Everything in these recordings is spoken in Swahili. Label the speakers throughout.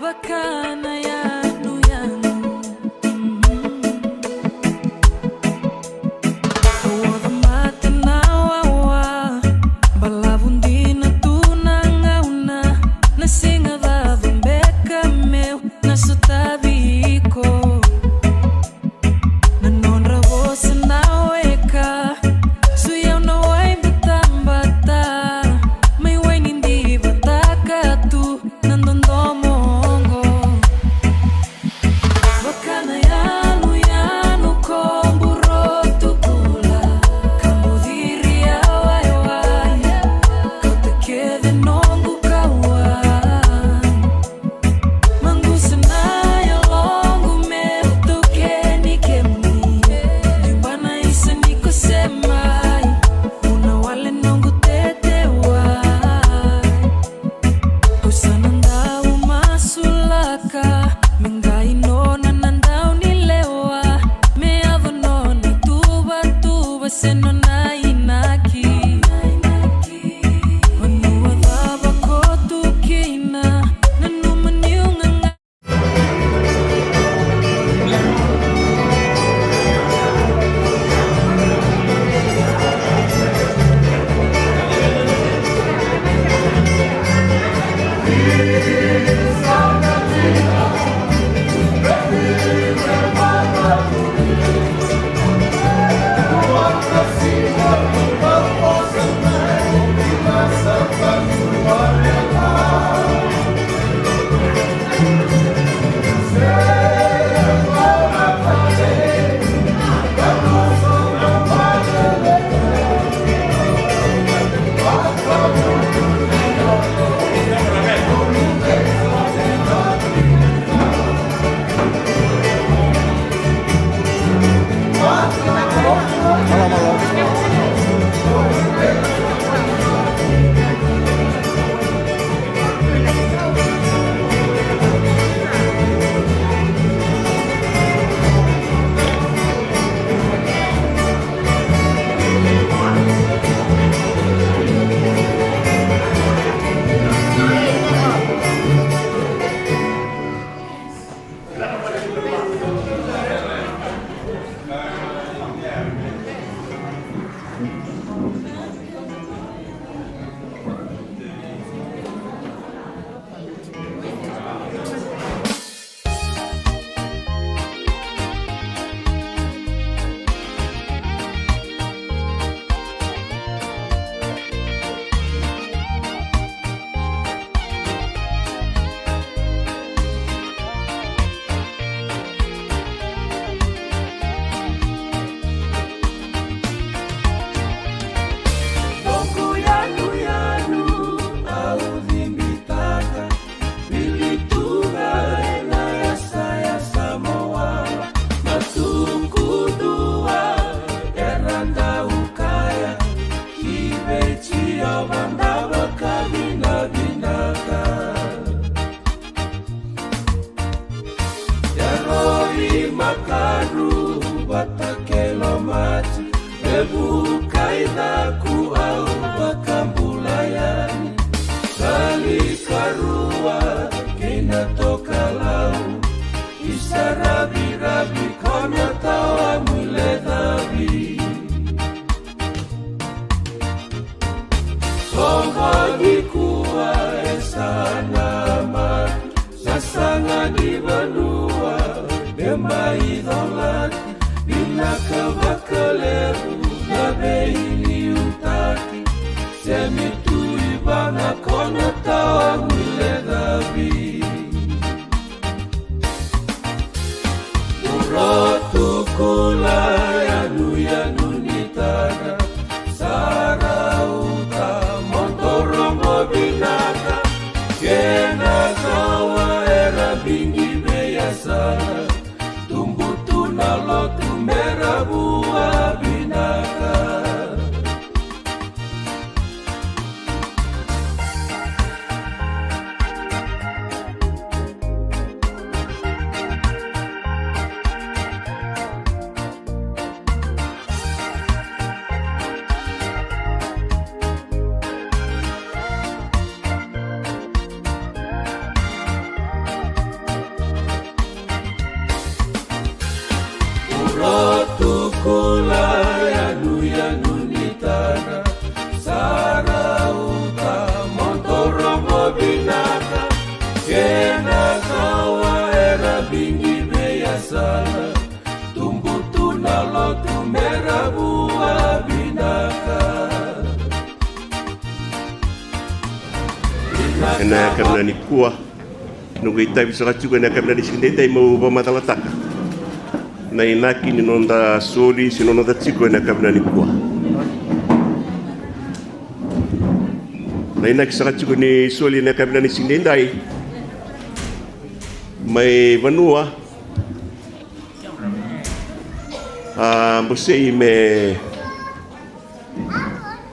Speaker 1: Bacana yanu yanu Awa mata na wawa Balavundi na tunangauna Nasinga vavumbeka meu Nasutaviko Nanonra vosa naweka Suyaw na way batambata May way nindi bataka tu Nandondomo
Speaker 2: Makaru batakelo mati Bebu kaidaku au bakambulayani Kali karua kina toka lau Isa rabi-rabi kona tawa mule dhabi Songhagi kuwa esana mati Sasanga di benua Demba idolat Bila kebakaleru Nabe ini utaki Semitu ibana Kona tawa mule dhabi Urotu kula Yanu nitana Sarauta Montorongo binaka Kena kawa era bingi beyasana Nalo tumera buah binaka yanu nitara sarauta montorongo binaka kena kawa era bingi beya sana tumbu tunalo tumera buah binaka.
Speaker 3: Ena karena ni kuah nunggu itai bisa kacukan ena karena di sini itai mau pematalataka na inaki ni nonda soli si nonda ciko ena karena ni kuah na inaki sa kacukan ni soli ena karena ni sini itai may vanua bosei me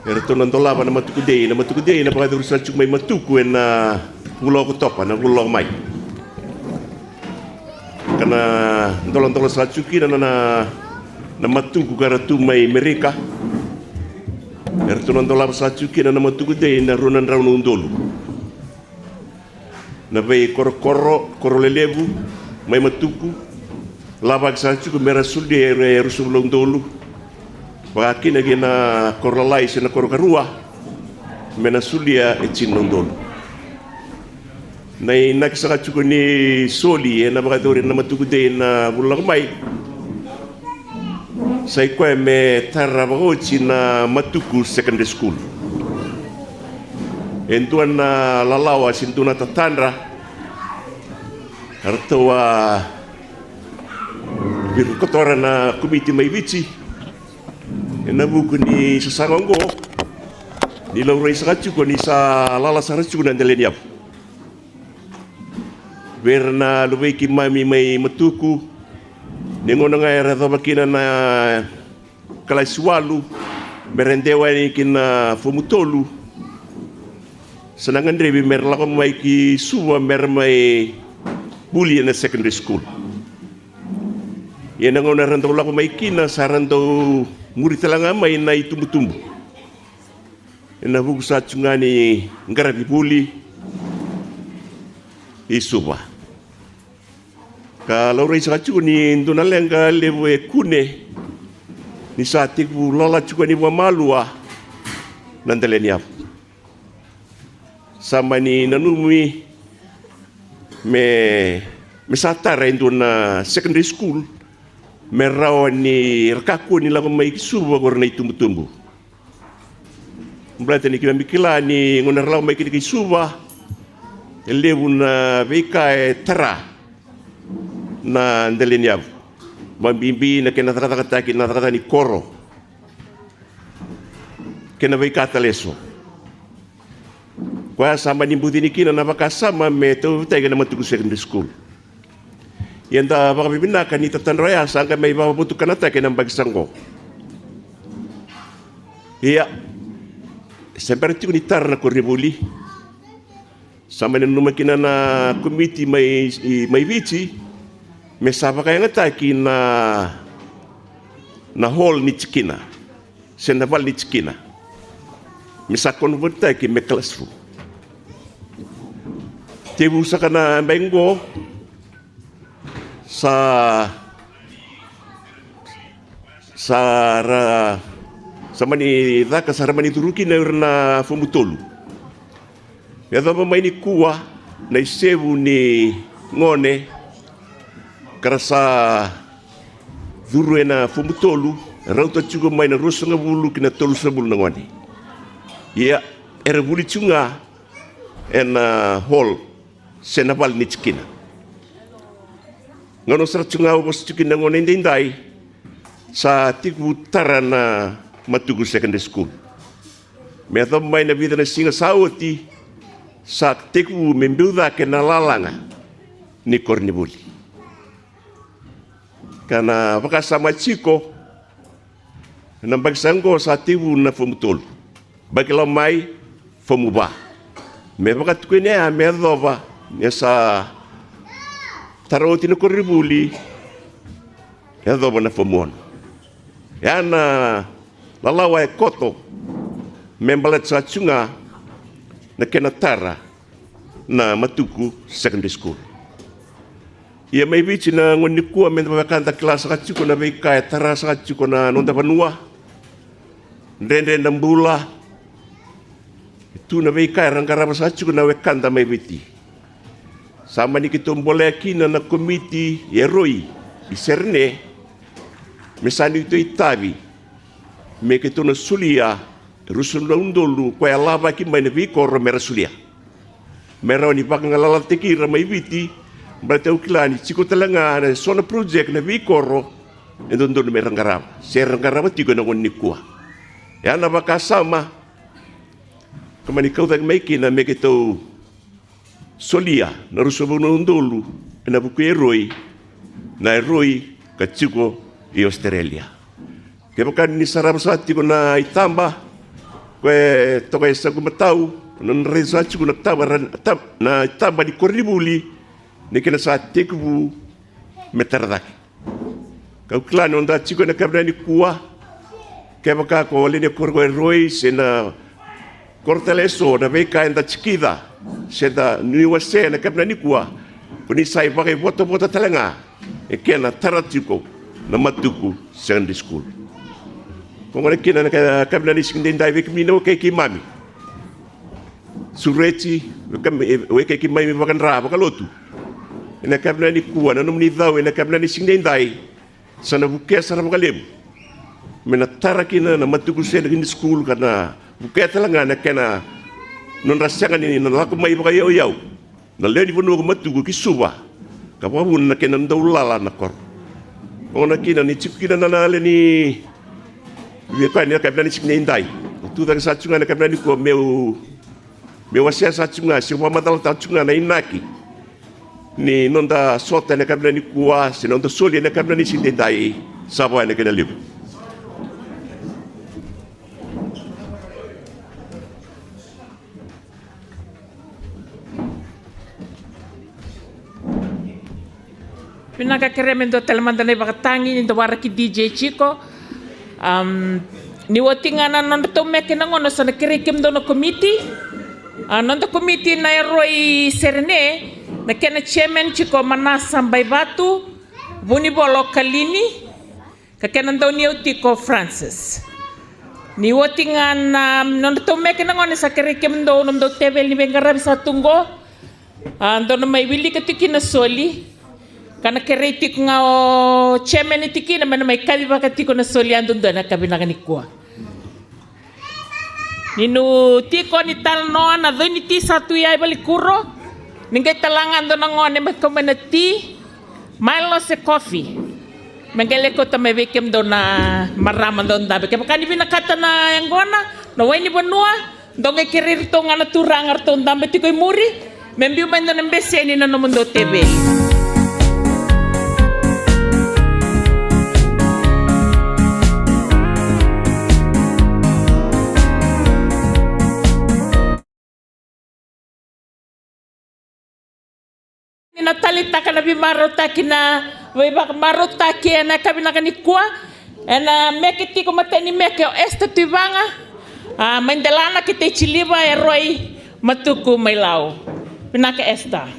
Speaker 3: Ertonan tolava na matukudei na pagkadurus sa tsuk may matuku na pulau ko topa na pulau mai kana tolong sa tsuki na matuku karatu may mereka Ertonan tolava sa tsuki na matukudei na runan raun undolu na bay koro lelevu may matuku labag sa tsuku merasuli rusul undolu Wakina gina korolai sena korokarua mena sulia etsinondol. Nai nakisaka chuko ni soli na bakadori na matukude na bulang mai. Sai kwa me tarabagochi na matuku secondary school. Entuan na lalawa sintuna tatandra. Artawa birukotora na komiti mai vici. Na buku ni sasangonggo ni laurai sakacu ko ni sa lala saracu na daleniap berna lubai ki mami mai matuku ningono ngai ratho bakina na kalaiswalu merendewa ni kina fomutolu senangan drebi merla ko mai ki suwa mer mai buli na secondary school ye nangono ranto la ko mai kina saranto muri talanga mai na itumbu-tumbu. Ena buku sa tsungani ngara bibuli isuba. Kalau rai sa tsuni nduna lenga lewe kune ni sa tiku lola tsukani wa malua nandaleniap. Sama ni nanumi me satara nduna secondary school merawan ni rekaku ni lagu mai suwa korna itumbu-tumbu. Berarti ni kira mikila ni ngonar lagu mai kini suwa elevu na beka tera na ndeleniab. Mambimbi na kena tata kata ni koro. Kena beka taleso. Kwa sama ni buti ni kina na baka sama me tu tega na matuku secondary school. Yanda baka bibinakan ni tatanraya sangka may mabutukan natin ng bagsanggo. Iya, siyempre ito kunitar na kuribuli. Sama na numakina na komiti may vici, may saba kaya nga taki na hall ni Chikina, senaval ni Chikina. May sa convert taki may classroom. Tibusa ka na bengo, sa mani daka sa mani turuki na fomutolu. Ya dama mai ni kuwa na isebu ni ngone karasa duru na fomutolu rauta chugo mai na rosanga bulu kina tolu sabul na ngone. Ya era buli chunga ena hall senabal ni Chikina. Ngano sarat chunga bos chukin na ngone ndai sa tiku tara na matugu secondary school. Me ato mai na vida na singa sauti sa tiku membuda ke na lalanga ni kornibuli. Kana pakasama chiko na bagsanggo sa tiku na fomutol. Bagilaw mai fomuba. Me pakatukin niya me adoba niya sa taroti na koribuli ya doba na fomon ya na lalawa e koto membalat sa tsunga na kenatara na matuku secondary school ia mai vici na ngoni kua men bakanta kelas kacuko na bekai taras kacuko na nonda panua ndende na mbula itu na bekai rangkara kacuko na wekanda mai viti sama ni kita boleh kina na komiti eroi iserne mesani itu itabi me kita na sulia rusul na undolu kwa lava ki mai na vikor mera sulia mera ni pakangalala tekira mai viti berarti ukilani ciko talanga na sona project na vikoro endon mera ngarama serangara tigo na ngoni kuah ya na bakasama kamani kau tak mai kina me kita solia na rusul na undolu na buku eroi kaciko i Australia. Kepakan ni sarap sa ati ko na itamba kwe toka isa ko matau nan reza ati ko na itamba di koribuli ni kina sa ati ko metaradak. Kau klan onda ati ko na kabra ni kuwa kepaka ko wale ni korgo eroi sena korteleso na beka enda chikida sena niwase na kabra ni kuwa kuni sai pakai foto-foto talanga kena taratiko na matuku secondary school. Kung ano kina na kabla ni sing din dai mino kay kimami. Sureti we kay kimami makan ra bakalotu. Ina kabla ni kuwa na num ni daw ina kabla ni sing din dai sana buke sana bakalem. Menatara kina na matuku secondary school kana buke talanga na kena non rasangan ini na laku mai bakayo yaw. Na leni puno ko matuku kisuba. Kapabun na kena ndawlala na kor. Kung nakina ni chipkina na nale ni Wekwa ni kabla ni sikne indai. Tu tak satsunga na kabla ni ko meu wasia satsunga si wa madal tatsunga na inaki. Ni nonda sota na kabla ni kuwa si nonda soli na kabla ni sikne indai. Sabo na kena libu.
Speaker 4: Pinakakeremendo telemandane bakatangi ni dawara ki DJ Chico. Ni watingana nonda to meke na ngono sana kirikim do na komiti. Nonda komiti na eroi serene na kena chairman Chico Manasa Baibatu buni bolo kalini ka kena do ni Tiko Francis. Ni watingana nonda to meke na ngono sa kirikim do nondo tevel ni bengarabi sa tungo. Ando na may wili katiki na soli. Kana keretik nga chairman itiki na may kabi bakati ko na soliando doon na kabi na kanikwa. Ninu tiko ni talnoa na doon iti satu yay balikuro. Ningay talangan doon ang one magkamanati. Milo se coffee. Mangale ko ta may wekem doon na maraman doon dabi. Kaya pakani binakata na yang gona. Naway ni banua. Doon ngay kiririto nga naturang artoon dabi tiko'y muri. Membiyo man doon ang bese ni na namundo TV. Natalita ka na bimarota kina webak marota kina kami na kanikwa ena mekiti ko mateni meke esta tibanga mendelana kita chiliba eroi matuku mailau pinaka esta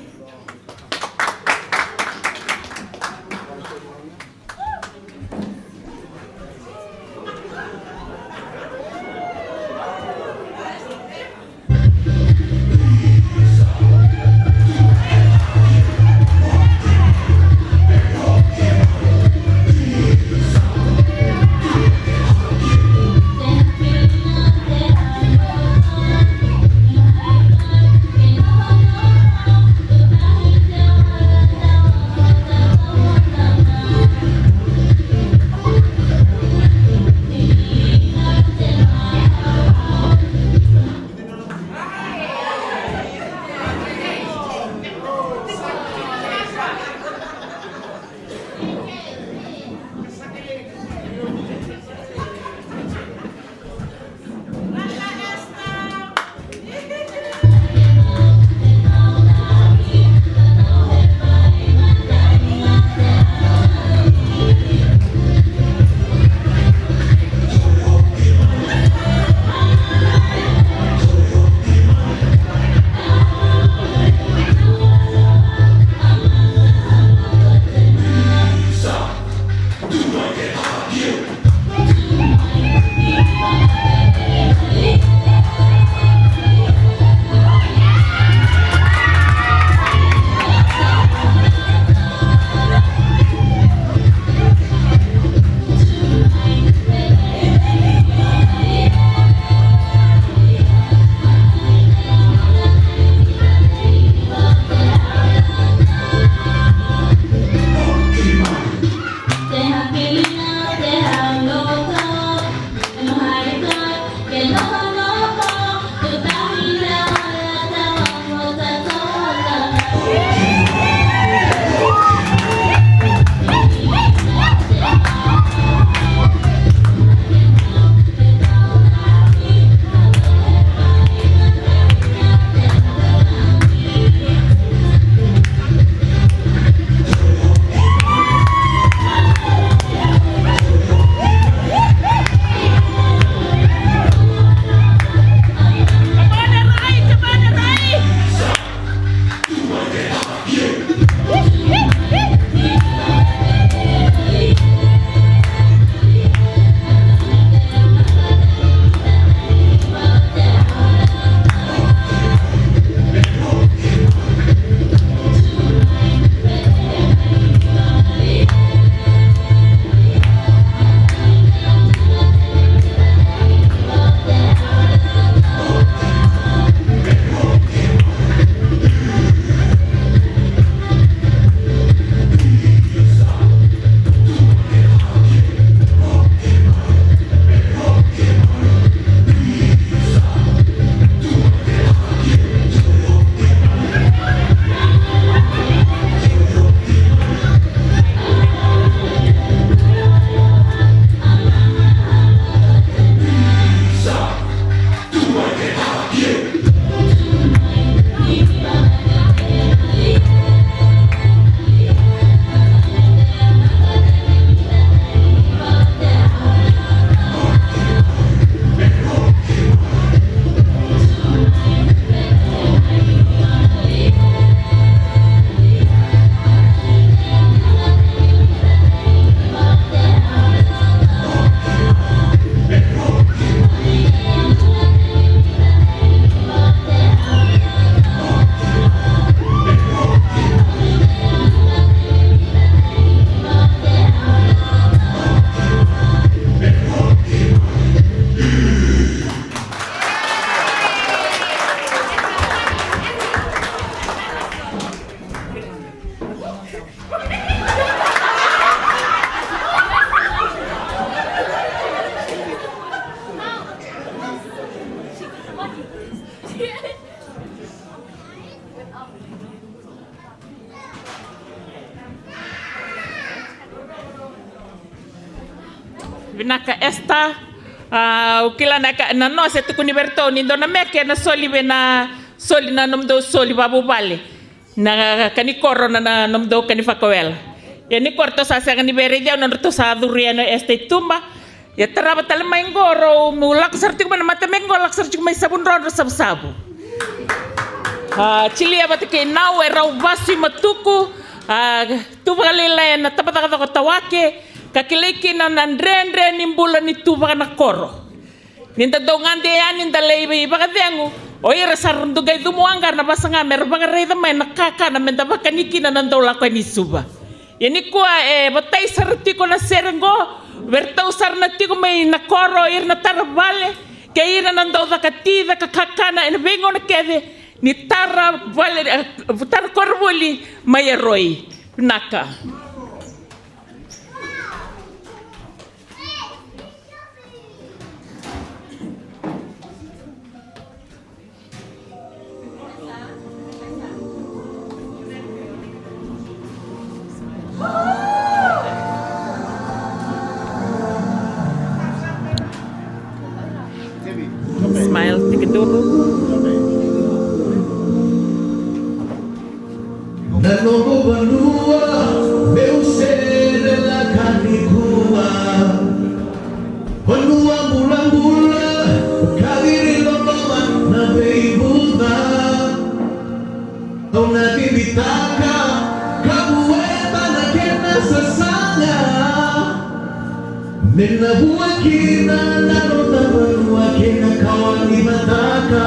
Speaker 4: vinaka esta ukila na no se tukuni berto ni dona meke na soli na nomdo soli babu bale na kani korona na nomdo kani fakawel ya ni korto sa kani bere dia no to sa duriano este tumba ya teraba tale maingoro mulak sartik mana mata mengolak sartik mai sabun rondo sabu chili abate ke nau era ubasi matuku tu balila na tapata ka tawake kakileki na nandrendre nimbula ni tuba na koro ninda dongande ya ninda leibe bagadengu o ira sarundu gai dumuangar na basanga mer bagare da mai nakaka na menda bakaniki na nandola ko ni suba yani ko batai sarti ko na serengo vertau sarna tiko mai na koro ir na tarbale ke ira nando da katida kakana en vengo na kede ni tara vale tar korbuli mai roi naka smile tiket dulu.
Speaker 5: Nanobo banua, meu ser la canicua. Banua mula-mula, kagiri loloman na beibuta. Tau na bibitaka, kabueta na kena sasanga. Menabuwa kina, nanota banua kena kawani mataka.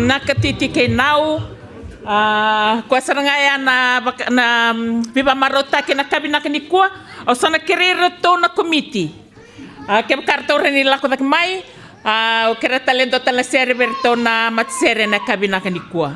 Speaker 4: nakatiti kay nau kwa sarangaya na viva marota kina kabina kini kwa o sana kerero to na komiti ke karto reni lako dak mai o kera talento tala server to na matsere na kabina kini kwa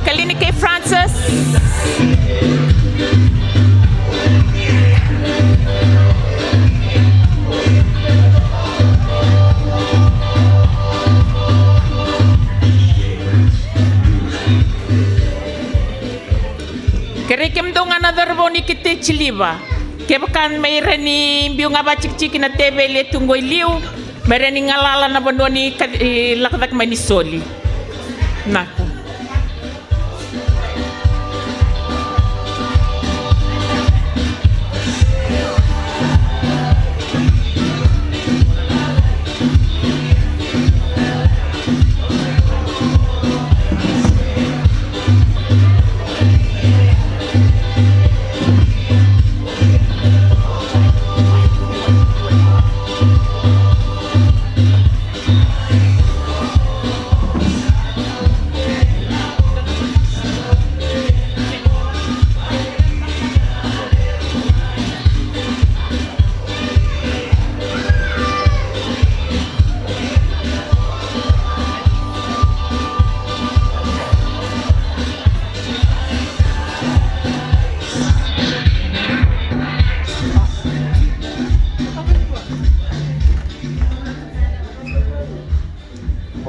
Speaker 4: Kalini kay Francis. Kerekem dong another boni kite chiliba. Kebakan mairani biung aba cik-cik na tebe le tungoy liu. Mairani ngalala na bandoni lakadak manisoli. Nako.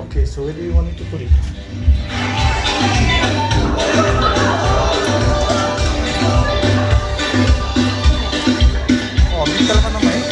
Speaker 6: Okay, so where do you want me to put it? Oh, bisa naman naman eh.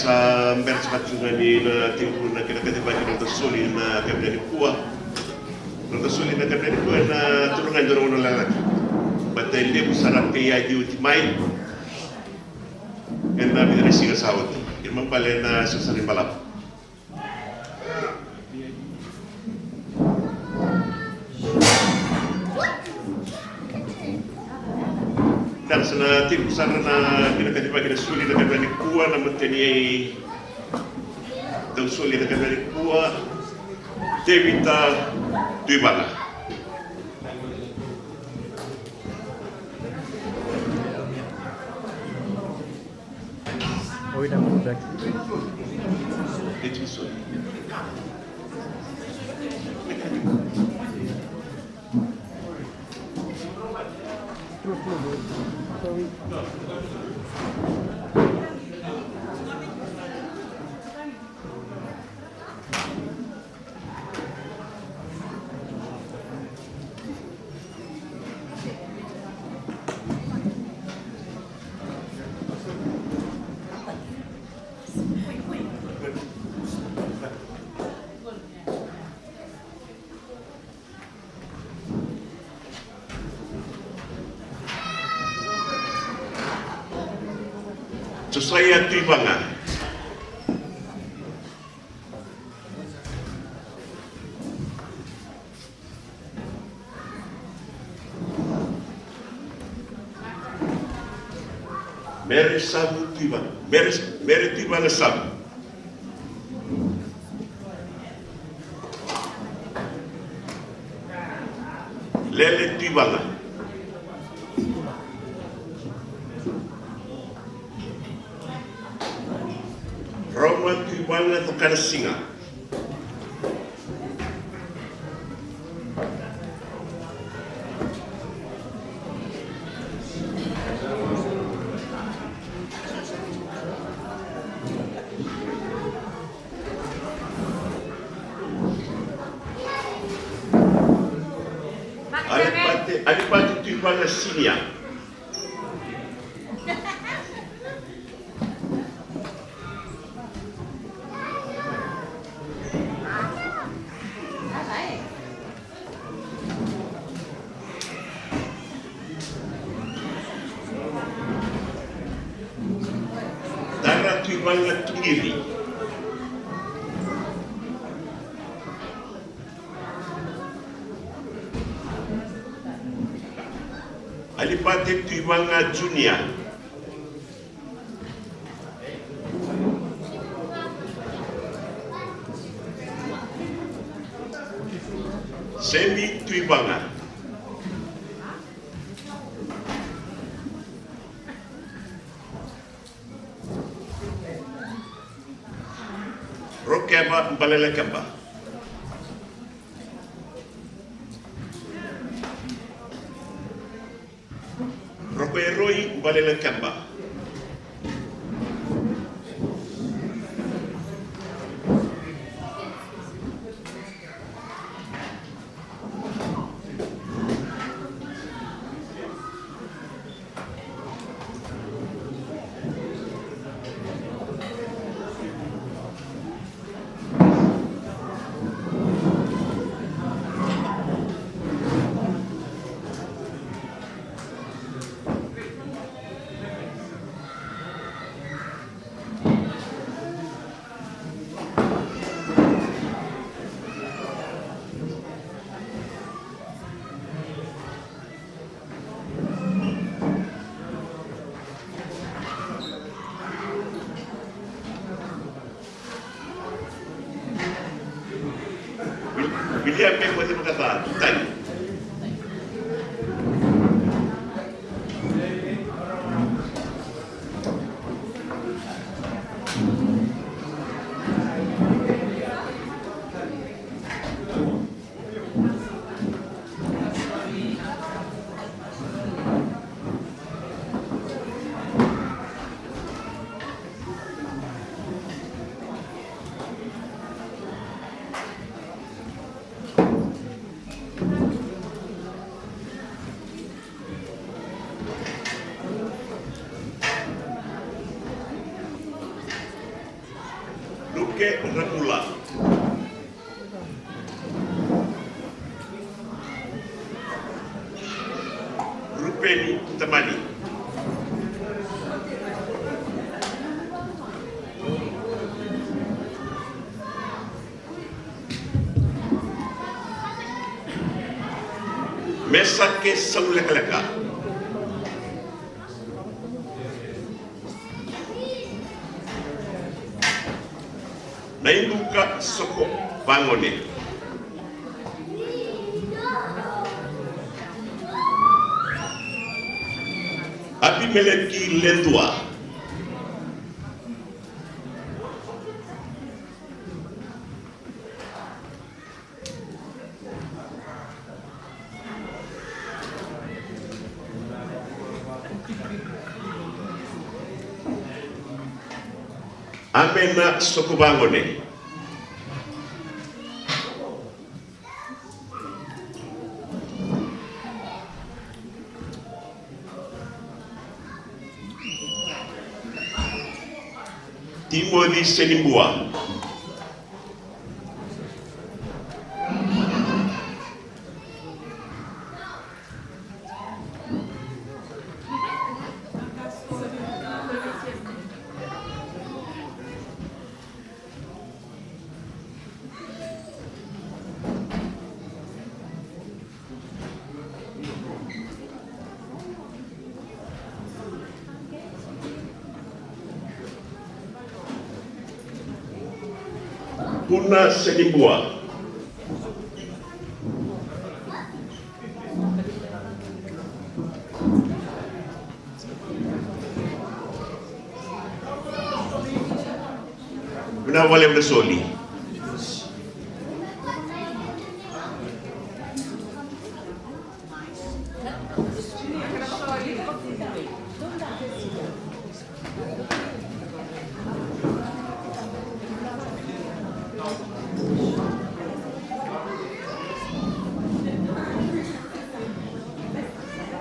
Speaker 3: sa mbers matsungani na tipu na kinakatibaki ng tasuli na kabila ni Pua. Ng tasuli na kabila ni Pua na tulungan doon ng lalaki. Batay libo sarap kaya di utimay. Yan na binarisi ka sawat. Irmang pala na sasarin malap. Dan sana tim sana na kinakatibaki na suli na kabila ni Pua na matanyay daw suli na kabila ni Pua Devita Tuibala.
Speaker 6: Oi, naman back.
Speaker 3: Ito suli. So saya Tuibanga. Mary Sabu Tuibanga. Mary Tuibanga Sabu. Lele Tuibanga. Roma Tuibanga Tokana Singa. Alipati Tuibanga Sinia. Dara Tuibanga Tungiri. Alipati Tuibanga Junior. Semi Tuibanga. Rokeba Mbalele Kemba. Rokoeroi Mbalele Kemba. William P. pwede magkata. Tanya. Duke Rakula. Rupeni Tamani. Mesake Sauleka. Nainuka Soko Bangone. Abimeleki Lendua. Amena Sokobangone. Timothy Senimbua. Puna Senimbua. Bina wale msoli.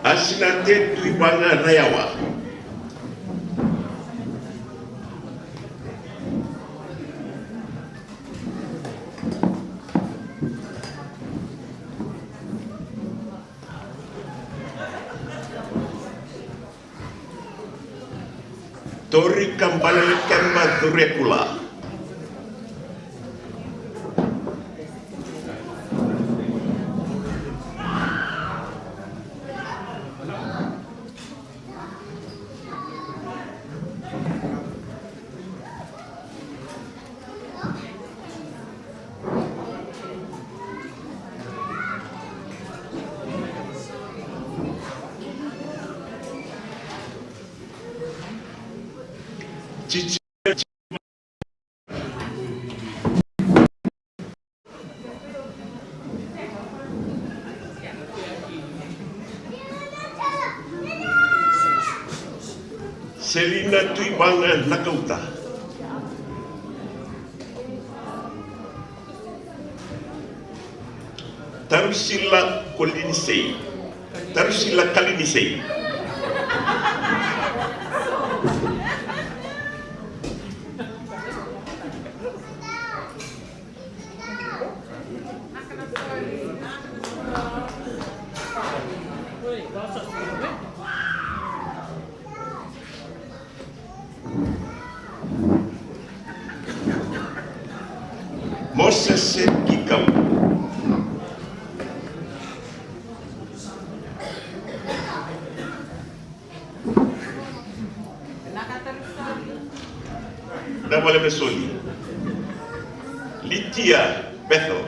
Speaker 3: Asinate Tuibanga Rayawa. Tori Kambala Kemba Durekula. Cici Selina Tuibanga Nakauta. Tarusila Kolinisei. Tarusila Kalinisei. Moses Kikam. Namole Mesoli. Litia Bethel.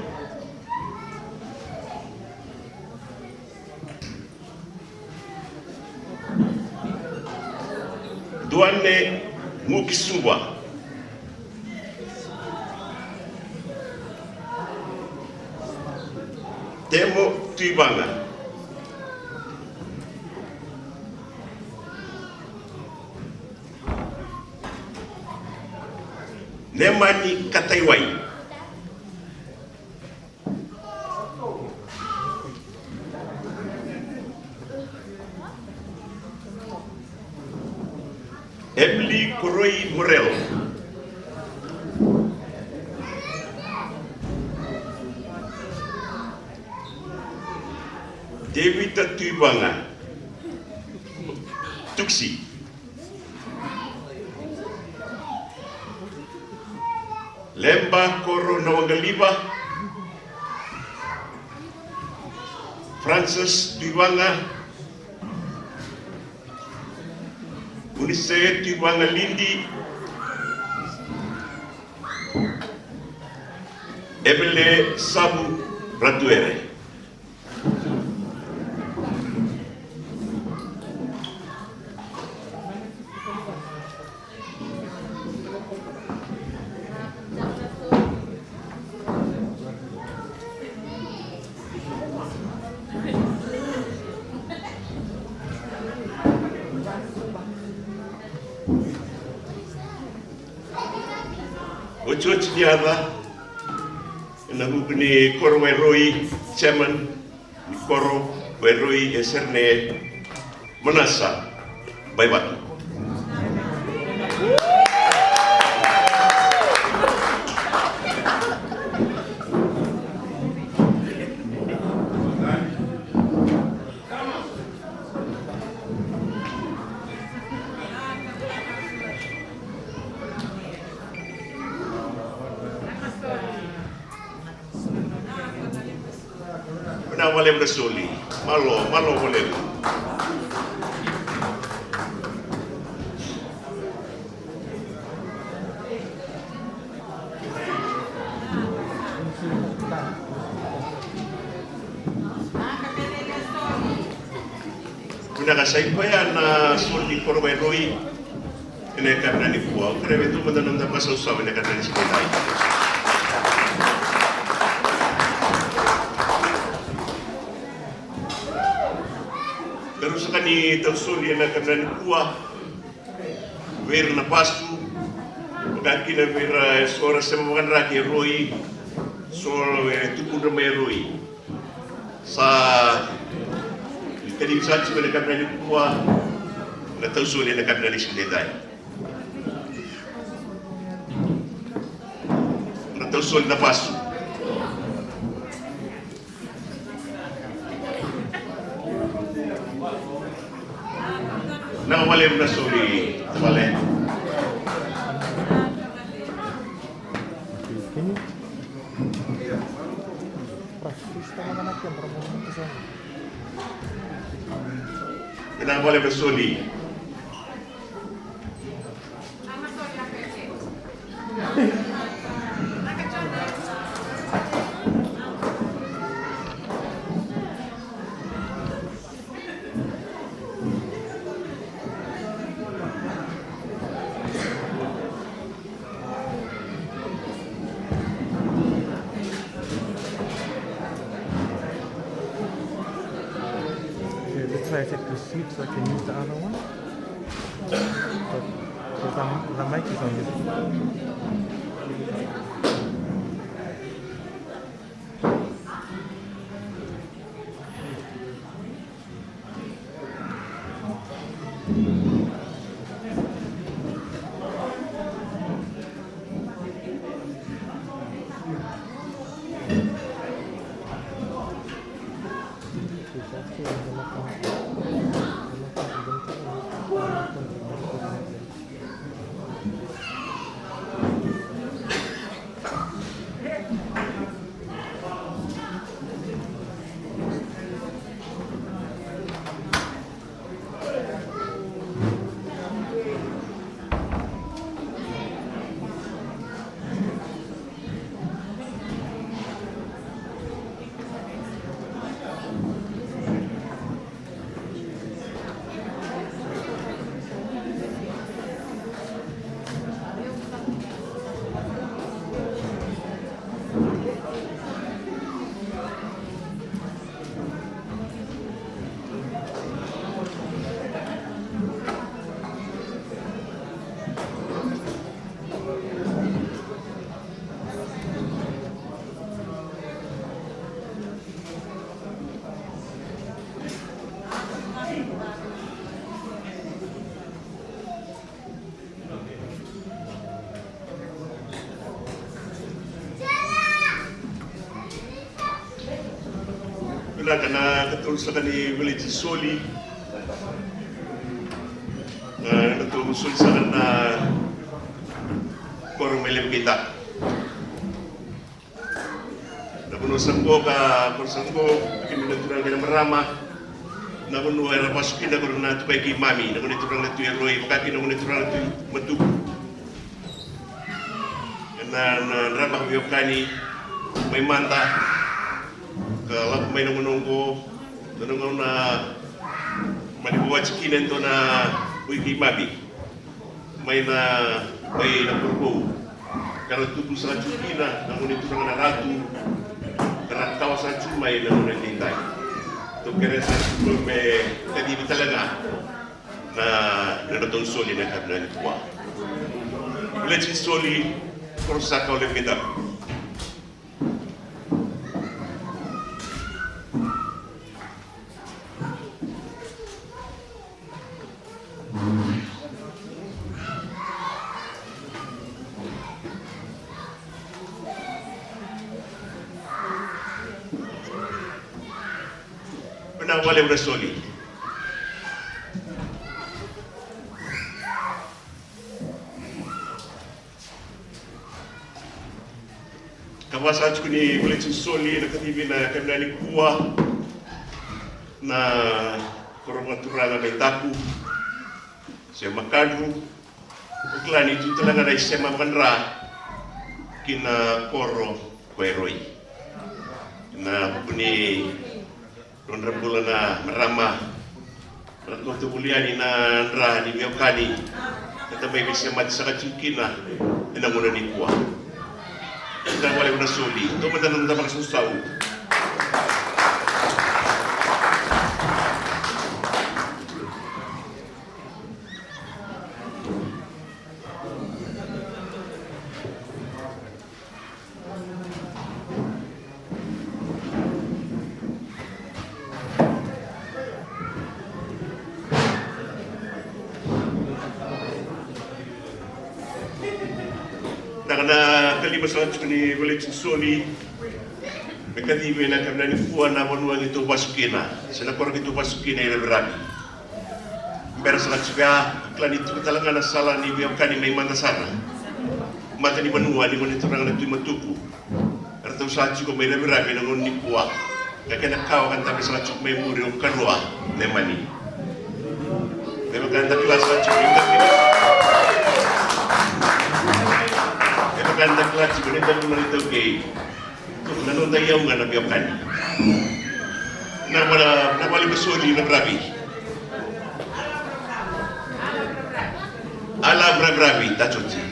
Speaker 3: Duane Mukisuba. Temo Tuibanga. Nemani Kataiwai. Emily Koroi Morel. David Tuibanga, Tuksi, Lemba Koro Nawangaliba, Francis Tuibanga, Unise Tuibanga Lindi, Emile Sabu Ratuere. George Diada, ni Koro Weroi, Chairman, Koro Weroi, Eserne, Manasa, Baibatu. Walem Rasuli, malo walem. Kuna kasaipa na soli korwenoi ina karena ni kuwa kare betu mandananda pasau sawe na karena ni sekolah. Terus kani tausuli na kanani kuwa ver na pastu kaki na ver suara sama makan raki roi suara tukun ramai roi sa kadi bisa cuma na kanani kuwa na tausuli na kanani sikidai na tausuli na pastu na walem na suli walem na walem na suli
Speaker 6: I take the seat so I can use the other one. But the mic is on this.
Speaker 3: Pila kana katulusan ni Village Soli. Katulusan sa na korong may kita. Napunusan ko kinunaturan ka na marama. Napunuwa na pasukin na ko na ito kay Mami. Nakunituran na ito yung Roy. Makaki nakunituran na ito yung Matuko. Narabak mo yung kani. May manta. Kalau may nangunong ko. Nanungaw na manibuwat sa kinan to na kay Mami. May napurko. Kalau tubuh sa kina. Nakunituran na ratu. Karena kawasan Cumay na muna nintay. Ito kaya sa may kadimi talaga na nanatong soli na kabila nito. Village Soli, kursa ka ulit kita. Wala udah soli. Kawasan ko ni Village Soli nakatibi na kami ni kuwa na korong-natural na tapu siya makadro uklan itu talaga na siya mamanra kina koro kweroy na puni Nondra bulan na marama Ratu buliani na ndra ni miokani kata may bisa mati sa kachukin na inamuna ni kuwa kita wala una soli to madanong damang susaw na kalimas lang ni Village Soli mekatibi na kami ni Fuan na manuang ito basukin na sinapor ito basukin na ilabirabi beres lang siya klan ito talaga na sala ni Miokani may mandasana mata ni manuang ni mo nito lang na ito matuko arataw sa ko may ilabirabi na ngun ni Fuan kaya nakakaw kan tapi sa chuk may muri o karua na mani may maganda klas sa chuk yung ganda kelas sebenarnya dalam itu gay, nanu daya ungan nabi akan, nama wali besoli nabrabi, ala nabrabi tak cuci.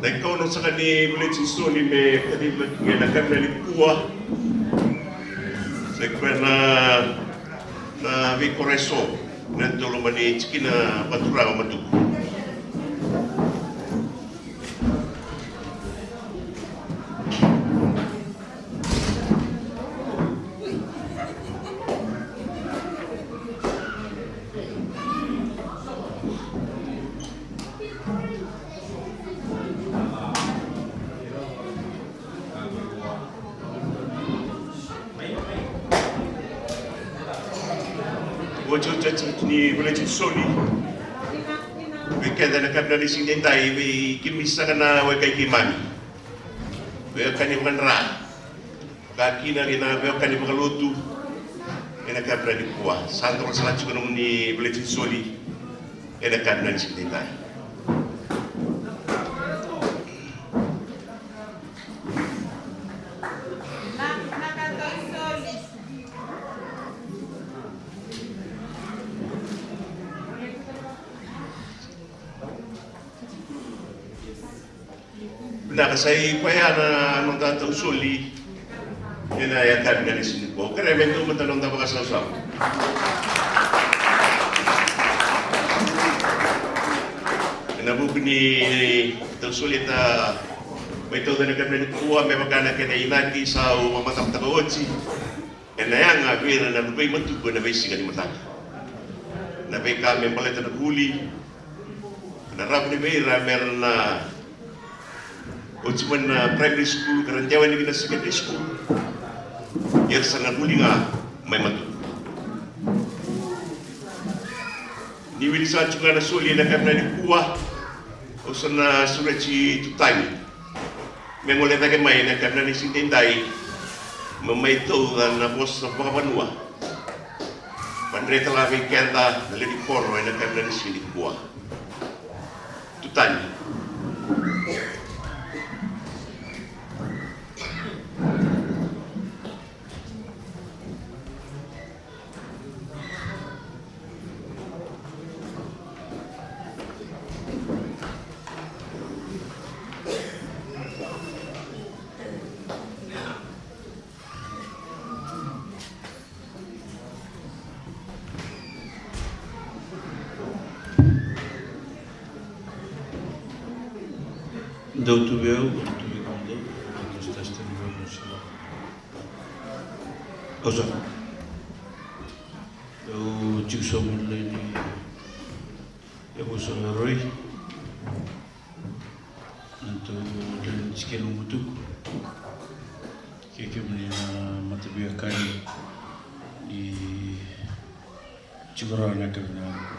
Speaker 3: Dan kau nak sangat ni boleh ciso ni me tadi nak kami ni kuah. Sekena na vikoreso na tolo mani cikina patura matu. Wajah ni boleh Soli. Weekend na kami na lising din tayo, kimisa ka na wakay kimani. Wekan ni bukan ra. Kaki na rin na wekan ni bukan lutu. Ina kami na ni kuwa. Santo ko sa lahat ni boleh Soli. Ina kami na lising din tayo. Nakasay pa yan na anong tatang suli, inayatan nga ni sinipo. Kaya may tumatanong na baka sa usap. Nabubuni sulit may ito na kami kuha may magana kaya inaki sa mamatang tagawotsi. E na yan nga, kaya na nabay matubo na bay siga ni mataka. Nabay kami ang paleta na huli. Narap ni Mayra, meron na Ochiman na primary school, karantiyawan na secondary school. Yan sa nahuli nga, may matubo. Niwili sa nga na suli na kami na nikuha o sa na sulat si Tutay. May mula na kami na kami na nisintinday mamay ito na bos sa pakapanua. Pandreta lang kay kenta na linikoro ay na kami na nisinikuha. Tutay.
Speaker 7: Dou tu eu, tu me mandou, nós estás tendo no chão. Oza, eu digo só uma lei, eu vou só herói, então ele diz que não muito, que menina matabia cai e segurou na caminhada.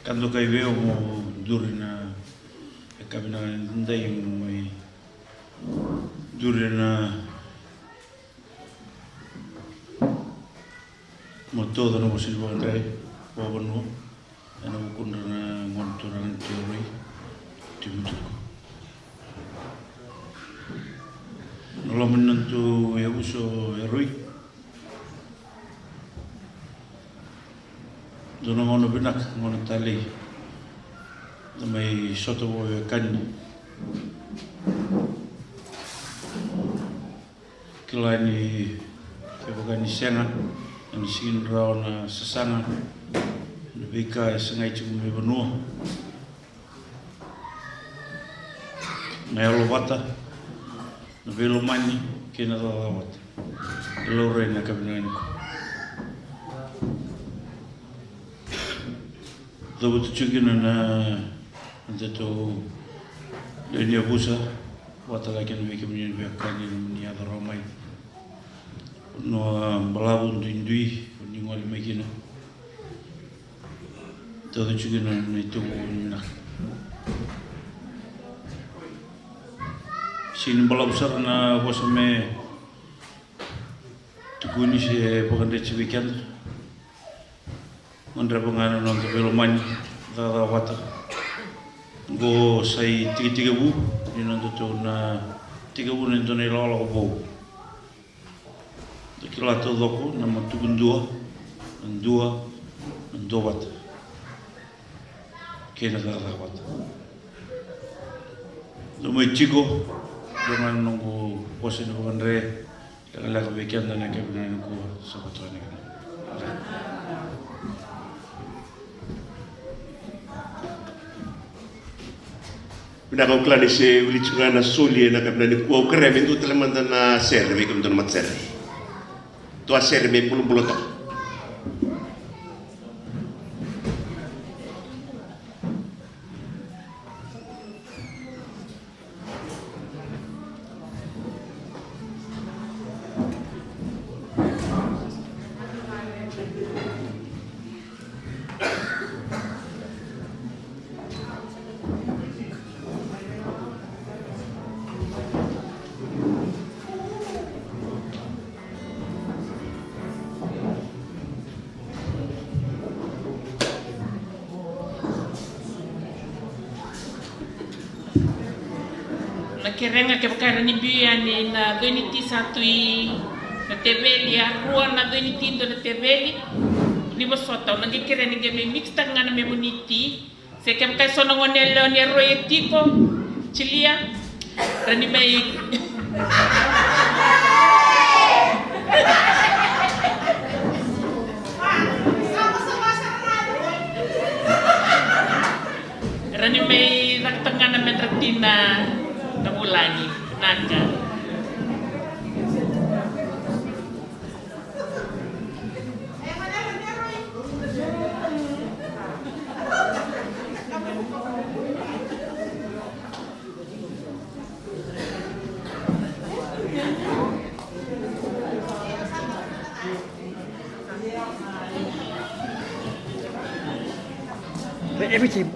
Speaker 7: Quando cai veio mo durina e cabina ndai mai durina mo todo no posil bangkai wabano ana mo kundana ngontoran teori timutuko nolo menentu ya uso eroi dono ngono benak ngono tali mai soto wo kan kilani ke bogani senga ni sin rauna sasanga ni bika sengai chu me banu na lo wata na velo mani ke na wata lo re na kabinani ko Dopo tu cikin na ndeto lenia busa wata lagi no wiki mini bekani ni ada romai no balabu ndui ni ngol mekina todo cikin na itu na sin balabu sarna bosame tukuni se pokande cibikan Mandra pengaruh nonton filman dara wata go sai tiga bu ni nonton tu na 3 bu nonton ni lalu bau Kila tu doko nama tu dua wata kena dara wata Lumai chico dengan nunggu posin pandre dengan lagu weekend dan nak kebenaran ku sebetulnya
Speaker 3: Pinakaw klani si ulit nga na suli na kapna ni kuwaw karemi ito talaman na serve kung ito naman serve. Ito a serve pulong-pulong to.
Speaker 4: Kerenga ke bakara ni biani na doniti satui na teveli arua na doniti do na teveli ni bosota na kere ni game mix tanga na memuniti se kem kai sono ngonelo ni royetiko chilia rani mai Naka.
Speaker 6: Everything.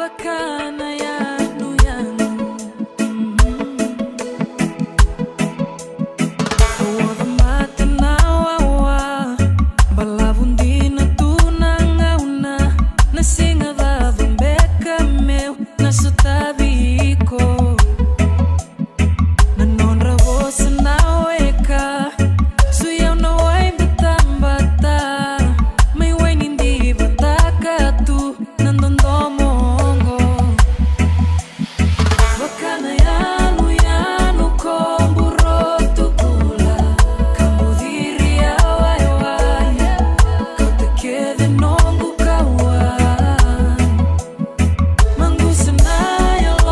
Speaker 1: bakana yanu yanu Awa mata na wawa Balavundina tunangauna Nasinga vavumbeka meu Nasutaviko Nanonra vosa naweka Suya unawai batambata May way nindi bataka tu Nandondomongo Bakana yanu yanu komburo tukula Kambudhiri ya waiwai Kautekeve nongu kawan Mangusa na yalo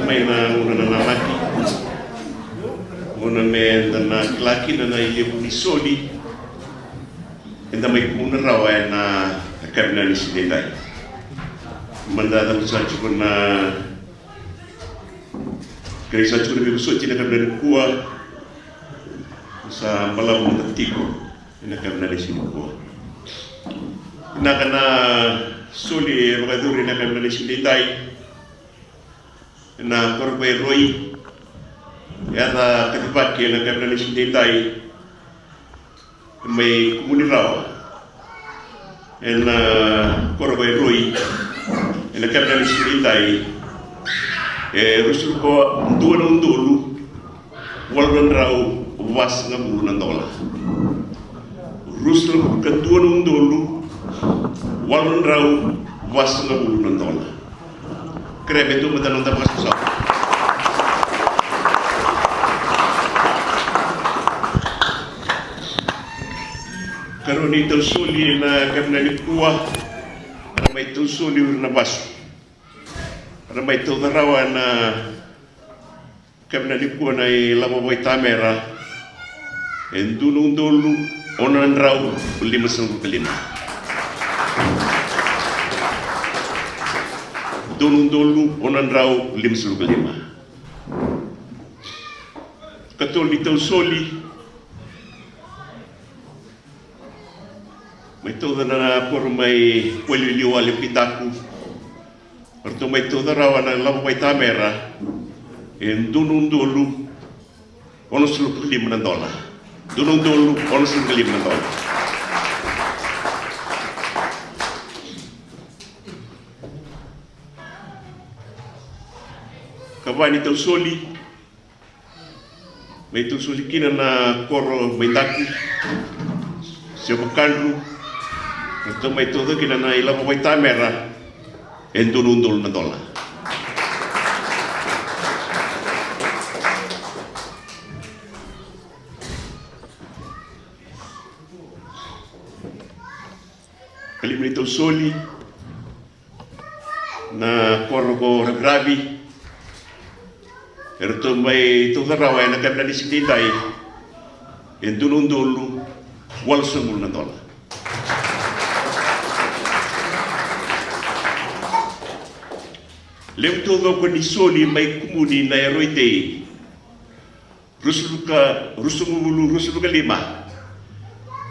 Speaker 3: may na una na lalaki. Una may na laki na nailim ni Soli. Enda may kuna raw ay na karena ni Sinday. Mandada sa chukun na kaya sa chukun bi so tina karena kuwa sa malam tiko ina karena ni Sinday. Na kana Soli magaduri na karena ni Sinday. Na korbe roi yana katipake na karena ni Sinday. May komuniraw na korbe roi na karena ni Sinday rusul ko ndulu walban raw was nga bulu na ndola rusul ko ndulu walban raw was nga bulu na ndola krebe to madan onda paso karoni to suli na karena ni kuwa ramai to suli na basu ramai to darawa na karena ni kuwa na lama boy tamera endunung dolu onan raw 505 dunung dolu onan raw 505 katoli to soli may toda na por may kweliliw alim pitaku orto may toda rawa na lama boy tamera endunung dolu $5 dunung dolu $5 kabani tau soli may tau soli kina na koro may taku siapa kandu atau may todo kina na ilama may tamera $5. Kalimito soli na korgo gravi erto may to rawa na kamna ni Sinday endunung dolu $800. Lem to ko ni soli may kumuni na eroite rusuluka 5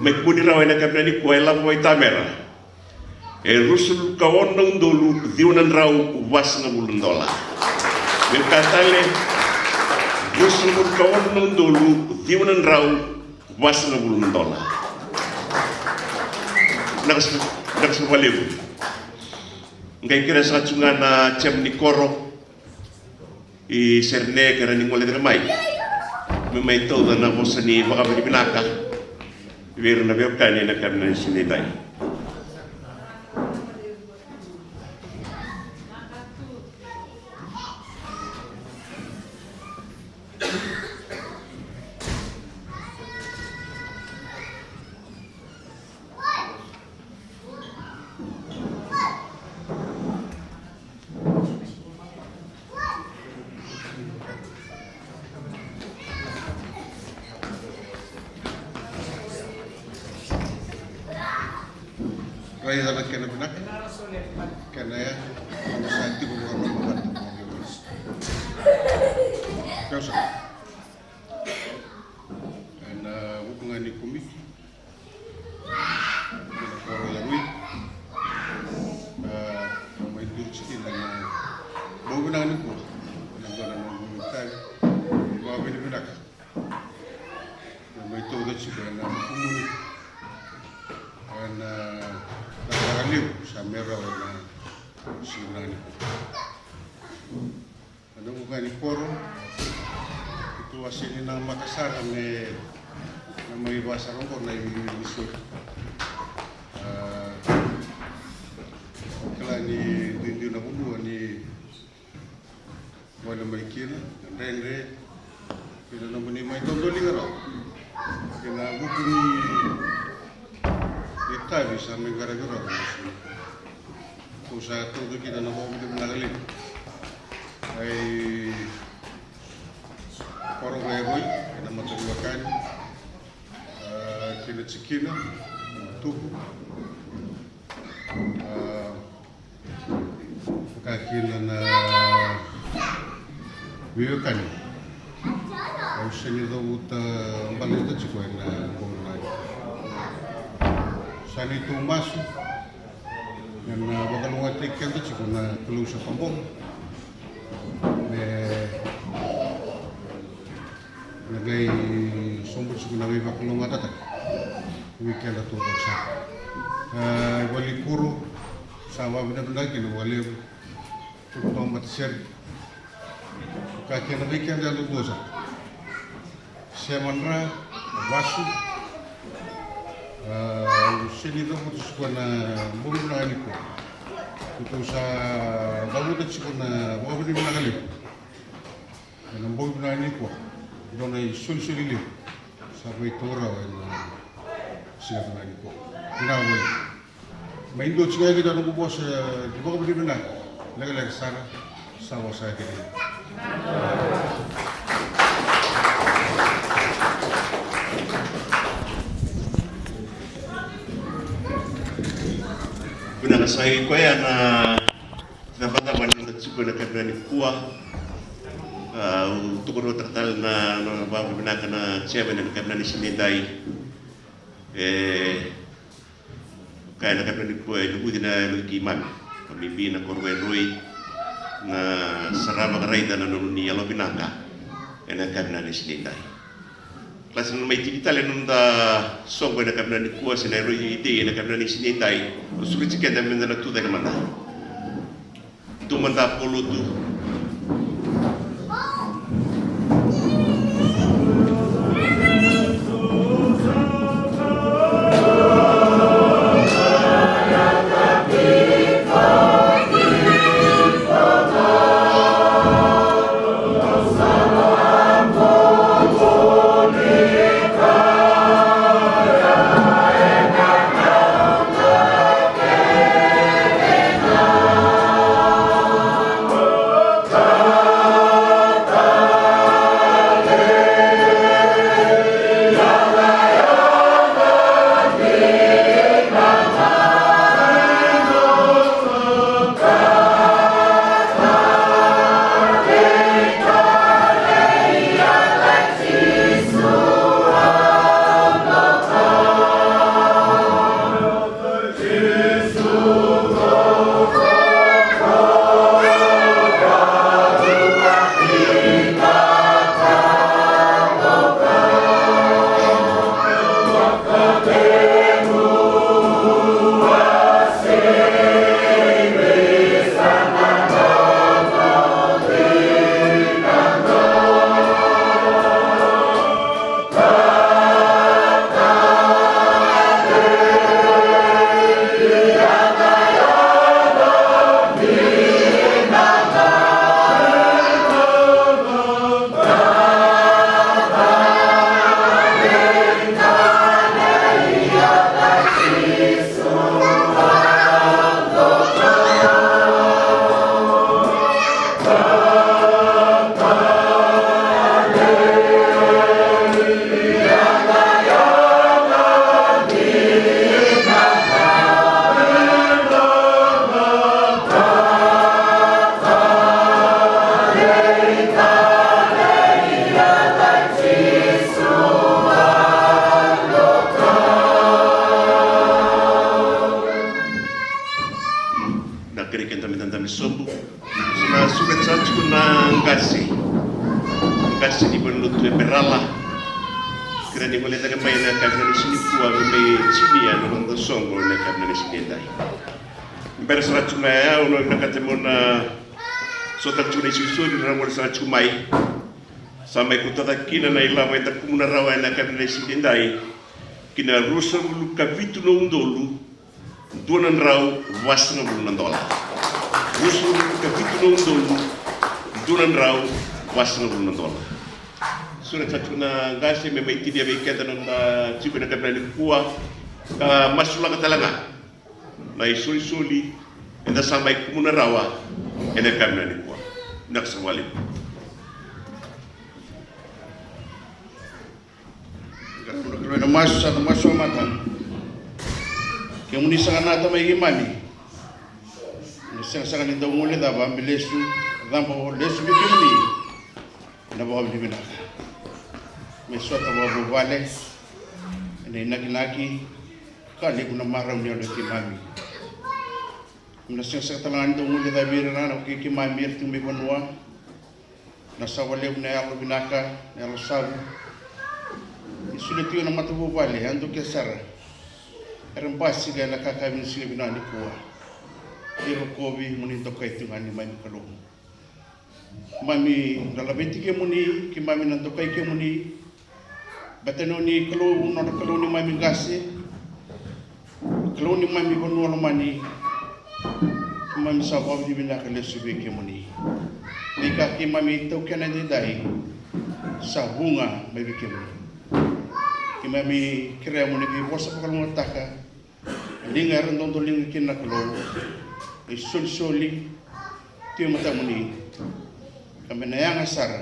Speaker 3: may kumuni rawa na kamna ni kuela boy tamera rusul kawon nang dolu diunan raw was na $10. Berkatale rusul kawon nang dolu diunan raw was na $10. Nakas walebu ngai kira sa tsunga na cem ni koro I serne kara ni ngole mai may toda na bosa ni baka binaka ver na beo kani na kamna Sinday.
Speaker 8: Raya dapat kena benak, kena ya, kalau saya tiba orang membantu mobil. Kau sah, dan hubungan di komisi, kalau lalui, main dulu sedih dengan bau benang itu, yang orang meminta, bawa benak, main itu udah sih dengan kumuni, dan liu samera na sinani ada bukan di koro itu asini na Makassar ame nama bahasa rongkor na isu kala ni dindu na bulu ni wala mai kina rendre kina na buni mai tondo lingaro kina buku ni kita bisa negara-negara usaha itu kita nak bawa di Malaysia. ai korong ai roi ina maturiwakan kina cikina tupu kakina na wiwakan au seni do uta balita cikoi na bonai sani tu masu dan bakalunga tikan tu cikoi na kelusa pambong nagai sombor cikoi na wiwa bakalunga tatak weekend tu baksa wali kuru sama benda-benda kini wali tutong matisir kakek weekend yang tu dosa Semanra, Wasu, sini tu putus kuna bumi na niko, putus baru tu cikuna bumi na kali, dan bumi na niko, dona sul-sul ini, sampai tora siapa na niko, kenapa? Main dua cikgu kita nunggu bos di bawah bumi na, lagi sana, sama saya kini.
Speaker 3: Kuna sahi ko ya na bata na tsuko na kabla ni kuwa tukuro tertal na bago binaka na chairman na kabla ni sinendai kaya na kabla ni kuwa lubu na lugi man pamimpi na korwe roi na sarama karaida na nuni yalo binaka na kabla ni sinendai kelas na may tinitala nung songgo na kabla ni kuwa sa nairo yung ide na kabla ni sinitay usulit si kenda minda na tuday naman na tumanda polo tu kasi di benutu berala kira di boleh tak main nak kena sini kuah me sini ya nong songo nak kena sini dai berserat cuma ya uno nak katemona sota curi susu di dalam berserat cuma sampai kutata kina na ilama ita kumuna rawa nak kena sini dai kina rusa bulu kapitu no undolu duanan raw wasna bulu nandola rusa bulu kapitu no undolu duanan raw wasna bulu nandola sura tatuna ngasi me mai tidia be keta nonda ciku na kabla kuwa ka masula katalanga mai suli enda sampai kumuna rawa enda kabla kuwa nak sawali
Speaker 8: Kalau ada masuk mata, kemudian sangat ada mai mami, sangat itu mulai dah ambil lesu, dah lesu begini, nak bawa di mana? Mesot bawa balik, ini lagi, kali guna marah dia oleh mami. Kemudian sangat telangan itu mulai dah biarlah nak mami itu membenua, nasa wale guna yang binaka, yang sabu. Sulit yun ang matububali, ando kesara. Erang pasti gaya nakakawin sila binani kuwa. Iro kobi munito kay tungan ni mami kalong. Mami nalabiti ke muni, ki mami nanto kay ke muni. Batano ni kalong no kalong ni mami gasi. Kalong ni mami bonu almani. Ki mami sabaw di binakale subi ke muni. Nika ki mami to kanan di dai. Sa bunga may ke muni. Mami kira mo ni bosa pa kalong taka linga randong to linga kin nakalo soli ti mata mo ni kami na yang asar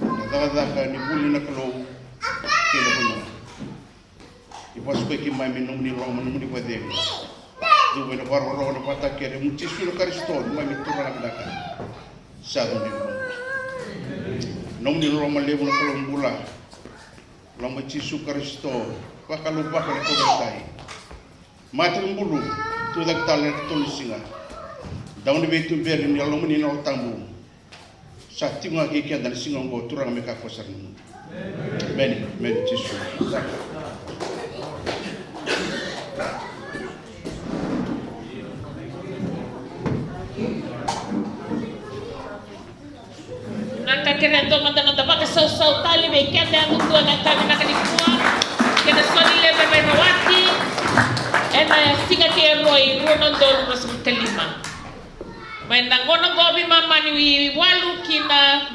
Speaker 8: nadaka ni buli nakalo kila puno ibos ko ki mami nung ni roman nung ni pwede duwe na baro na pata kere mutis ko karisto mami tura na daka sa do ni nung ni roman lebu nakalo bula lama Yesus Kristo pakalupa ka ko batay matring bulu tu dak taler tulisinga daun de betu ber ni lo muni no tambu sa tinga ke ke dan singa ngo turang me ka ko sarnu men Yesus
Speaker 4: kira to manda no tabaka sau tali be kende anu tua na kami na kanikua kena soni lebe be rawati ena singa ke roi runo dolu masuk kelima main nangono gobi mama ni walu kina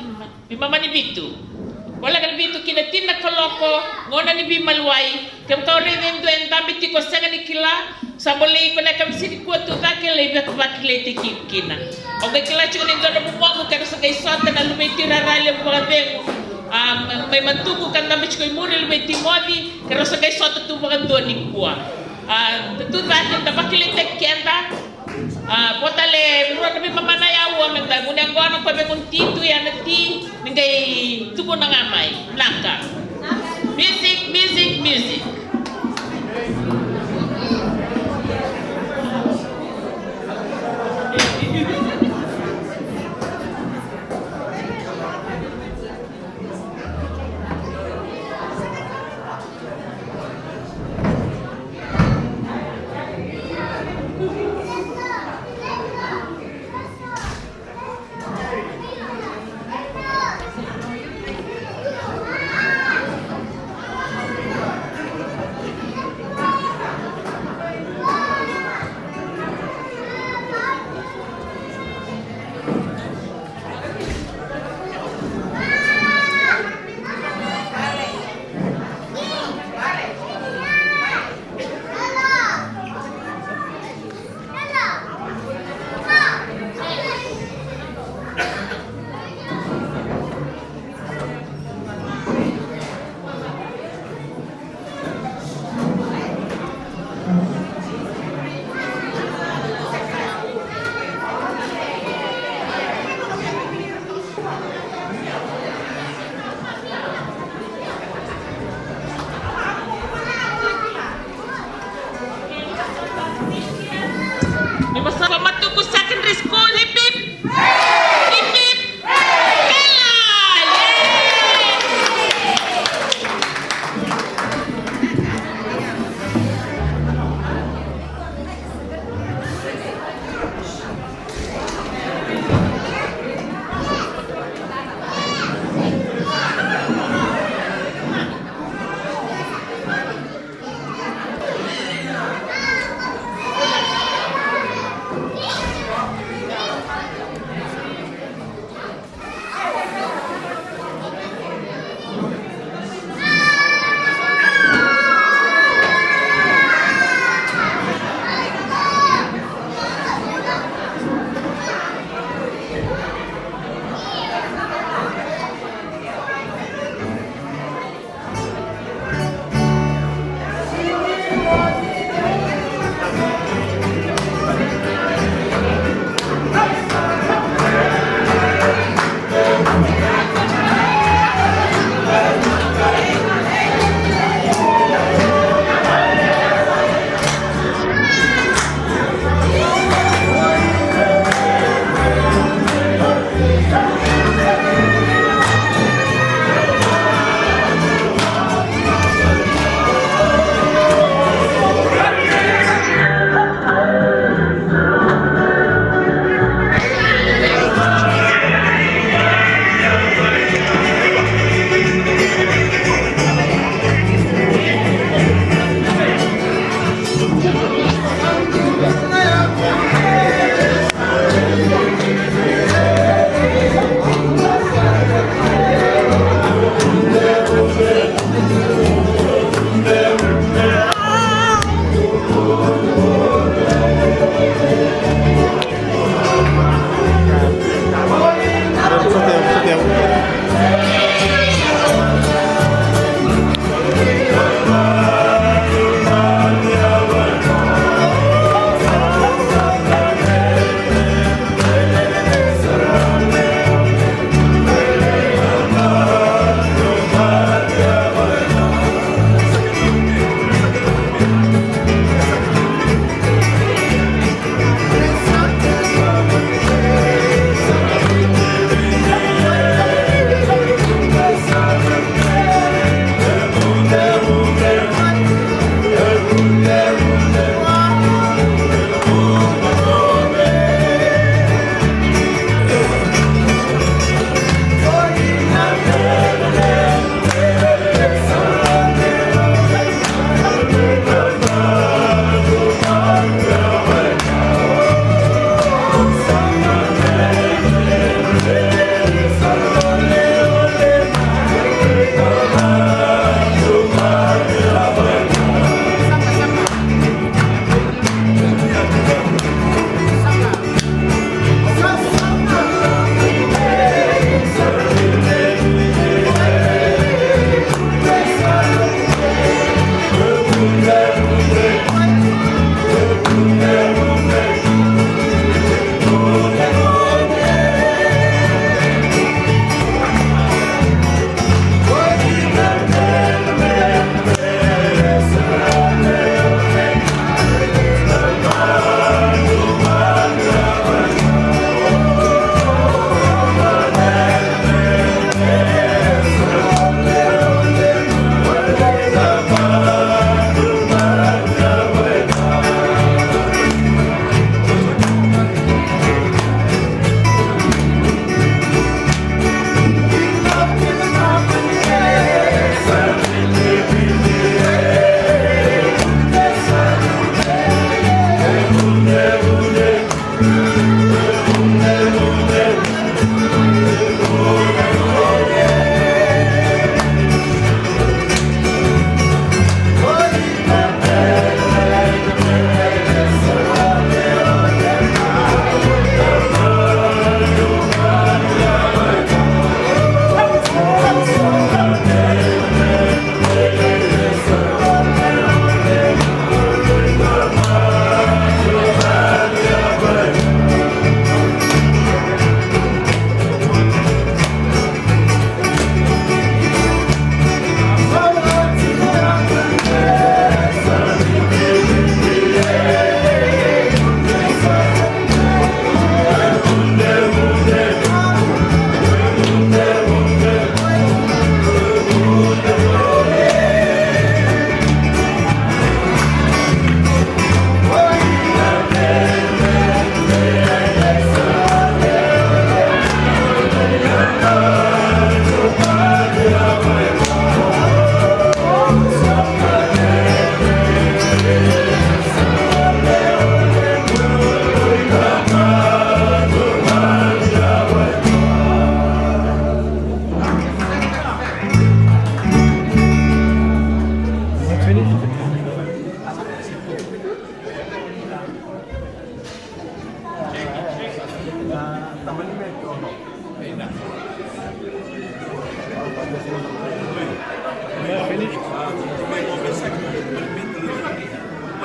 Speaker 4: mama ni bitu wala kan bitu kina tinda koloko ngona ni bimalwai kem kau reden duen tambi tiko senga ni kila sabole ko na kam sidi ko tu takele be ko bakile tikina o be kila chuni dono buwangu kan sa kay sota na lumiti rarale ko bengo may mantugo kan namich ko imuri lumiti modi pero sa kay sota tu mga doni kuwa tu bakile ta bakile tekenda potale ruwa na mamana yawo menda gunang gono ko be kuntitu ya nati ningay tubo na ngamay laka music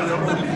Speaker 6: Finished?